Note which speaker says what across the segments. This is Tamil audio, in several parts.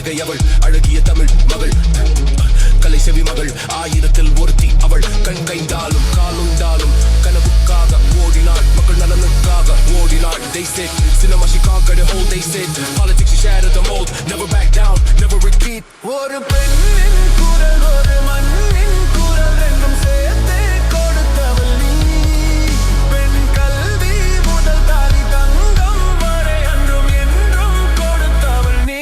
Speaker 1: அம்பிகை அவள் அழகிய தமிழ் மகள் கலை செவி மகள் ஆயிரத்தில் ஒருத்தி அவள் கண் கைந்தாலும் காலுண்டாலும் கனவுக்காக ஓடினாள் மக்கள் நலனுக்காக ஓடினாள் they said cinema she conquered the whole they said politics she shattered the mold never back down never retreat ஒரு பெண்ணின் குரல் ஒரு மண்ணின் குரல் ரெண்டும் சேர்த்தே கொடுத்தவள் நீ பெண் கல்வி முதல் தாலி தங்கம் வரை அன்றும் என்றும் கொடுத்தவள் நீ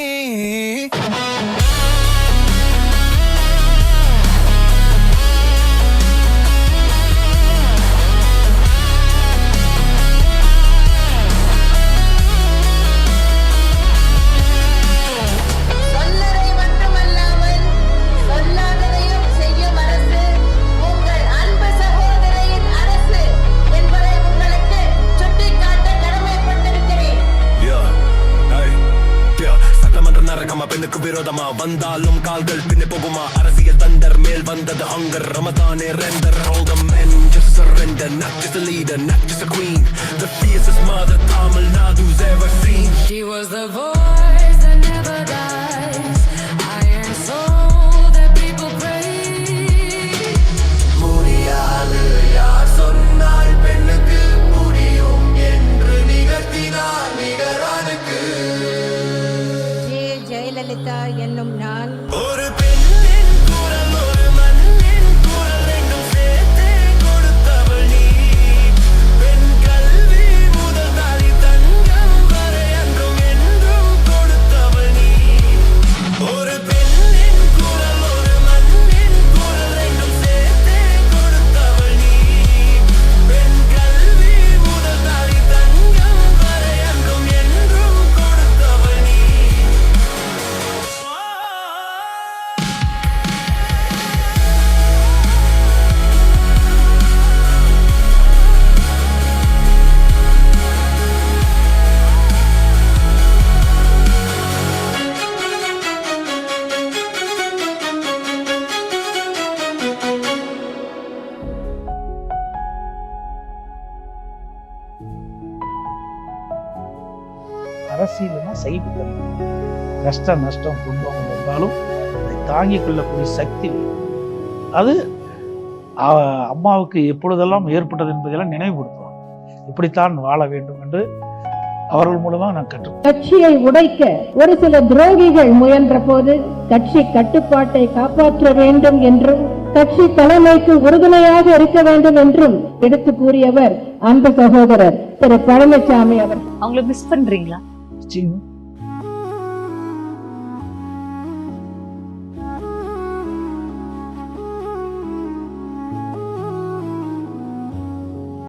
Speaker 1: பெண்ணுக்கு விரோதமா வந்தாலும் கால்கள் பின்னே போகுமா அரசியல் தண்டர் மேல் வந்தது ஹங்கர் ரமதானே ரெண்டர் all the men just surrender not just a leader not just a queen the fiercest mother Tamil Nadu's ever seen
Speaker 2: she was the voice that never dies iron soul that people praise
Speaker 1: முடியாது யார் சொன்னால் பெண்ணுக்கு முடியும் என்று நிகழ்த்தினார் நிகரானுக்கு
Speaker 3: ஜெயலலிதா என்னும் நான்
Speaker 1: ஒரு பெண்ணின் குரல் ஒரு மண்ணின் குரல் ரெண்டும் சேர்த்தே கொடுத்தவள் நீ பெண் கல்வி முதல் தாலி தங்கம் வரை அன்றும் என்றும் கொடுத்தவள் நீ ஒரு பெண்ணின் குரல் ஒரு மண்ணின் குரல் ரெண்டும் சேர்த்தே கொடுத்தவள் நீ பெண் கல்வி முதல் தாலி தங்கம் வரை அன்றும் என்றும் கொடுத்தவள் நீ
Speaker 4: அரசியல்னா சைவத்தன்மை கஷ்டம் நஷ்டம் துன்பம் வந்தாலும் அதை தாங்கிக் கொள்ளக்கூடிய சக்தி வேணும். அது அம்மாவுக்கு எப்பொழுதெல்லாம் ஏற்பட்டது என்பதெல்லாம் நினைவுபடுத்துவாங்க. இப்படித்தான் வாழ வேண்டும் என்று அவர்கள் மூலமாக நான் கற்றுக்கொண்டேன்.
Speaker 3: கட்சியை உடைக்க ஒரு சில துரோகிகள் முயன்ற போது கட்சி கட்டுப்பாட்டை காப்பாற்ற வேண்டும் என்றும் கட்சி தலைமைக்கு உறுதுணையாக இருக்க வேண்டும் என்றும் எடுத்து கூறியவர் அன்பு சகோதரர் திரு பழனிசாமி அவர்.
Speaker 5: அவங்களை மிஸ் பண்றீங்களா?
Speaker 4: நிச்சயமா